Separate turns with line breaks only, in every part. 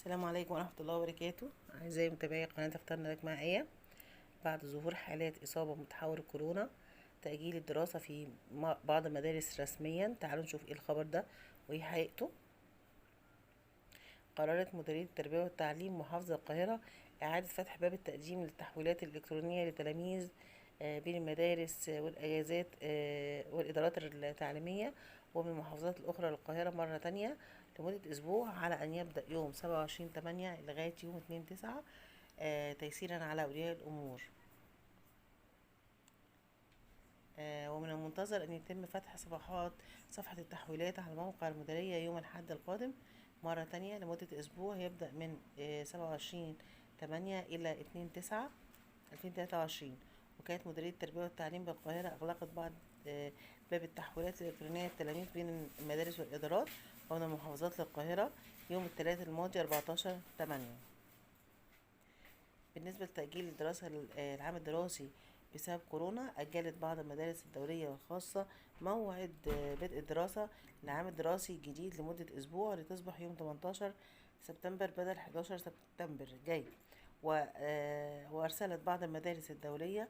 السلام عليكم ورحمة الله وبركاته. أعزائي متابعي قناة اخترنا لك معايا. بعد ظهور حالات إصابة بمتحور كورونا، تأجيل الدراسة في بعض المدارس رسميا. تعالوا نشوف ايه الخبر ده وايه حقيقته. قررت مديرية التربية والتعليم محافظة القاهرة إعادة فتح باب التقديم للتحويلات الإلكترونية لتلاميذ بين المدارس والأجازات والإدارات التعليمية ومن المحافظات الأخرى للقاهرة مرة تانية لمدة أسبوع، على أن يبدأ يوم 27/8 لغاية يوم 2/9، تيسيرا على أولياء الأمور. ومن المنتظر أن يتم فتح صفحة التحويلات على موقع المديرية يوم الأحد القادم مرة تانية لمدة أسبوع، يبدأ من 27/8 إلى 2/9/2023. وكانت مديرية التربية والتعليم بالقاهرة أغلقت بعض باب التحويلات الإلكترونية للتلاميذ بين المدارس والإدارات ومن المحافظات للقاهرة يوم الثلاث الماضي 14/8. بالنسبة لتأجيل الدراسة العام الدراسي بسبب كورونا، أجلت بعض المدارس الدولية والخاصة موعد بدء الدراسة للعام الدراسي الجديد لمدة أسبوع، لتصبح يوم 18 سبتمبر بدل 11 سبتمبر الجاي. وأرسلت بعض المدارس الدولية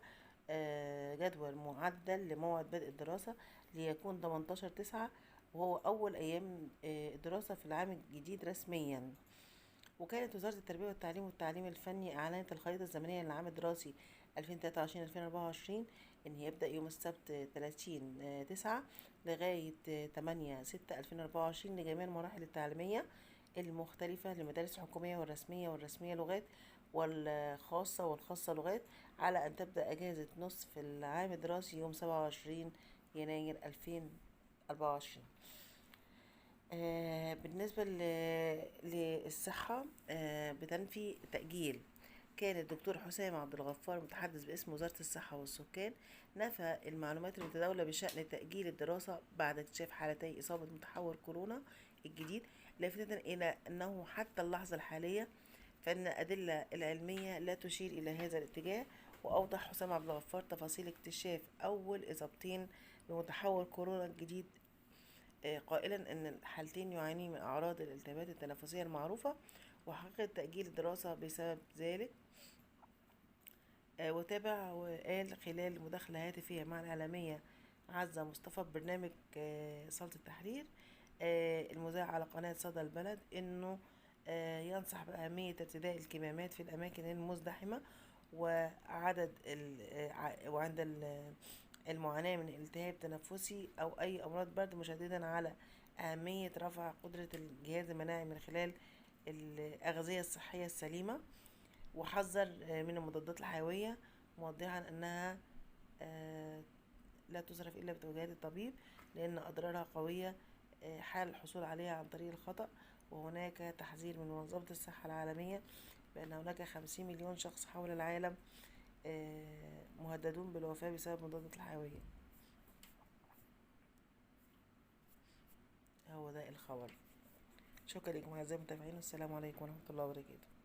جدول معدل لموعد بدء الدراسة ليكون 18/9، وهو أول أيام الدراسة في العام الجديد رسميا. وكانت وزارة التربية والتعليم الفني أعلنت الخريطة الزمنية للعام الدراسي 2023-2024 إن يبدأ يوم السبت 30/9 لغاية 8/6/2024 لجميع المراحل التعليمية المختلفة للمدارس الحكومية والرسمية لغات والخاصة لغات، على أن تبدأ أجازة نصف العام الدراسي يوم 27 يناير 2024. بالنسبة للصحة، بتنفي تأجيل. كان الدكتور حسام عبد الغفار متحدث باسم وزارة الصحة والسكان نفى المعلومات المتداولة بشأن تأجيل الدراسة بعد اكتشاف حالتي إصابة متحور كورونا الجديد، لافتة إلى أنه حتى اللحظة الحالية فإن الأدلة العلمية لا تشير إلى هذا الاتجاه. وأوضح حسام عبد الغفار تفاصيل اكتشاف أول إصابتين بمتحور كورونا الجديد، قائلا أن الحالتين يعاني من أعراض الالتهابات التنفسية المعروفة، وحقق تأجيل الدراسة بسبب ذلك. وتابع وقال خلال مداخلة هاتفية مع الإعلامية عزة مصطفى ببرنامج صالة التحرير المذاع على قناة صدى البلد إنه ينصح بأهمية ارتداء الكمامات في الأماكن المزدحمة وعند المعاناة من التهاب تنفسي أو أي أمراض برد، مشددا على أهمية رفع قدرة الجهاز المناعي من خلال الأغذية الصحية السليمة. وحذر من المضادات الحيوية، موضحا أنها لا تصرف إلا بتوجيهات الطبيب، لأن أضرارها قوية حال الحصول عليها عن طريق الخطأ. وهناك تحذير من منظمة الصحة العالمية بأن هناك 50 مليون شخص حول العالم مهددون بالوفاة بسبب المضادات الحيوية. هو ده الخبر. شكرا لكم أعزائي المتابعين، والسلام عليكم ورحمة الله وبركاته.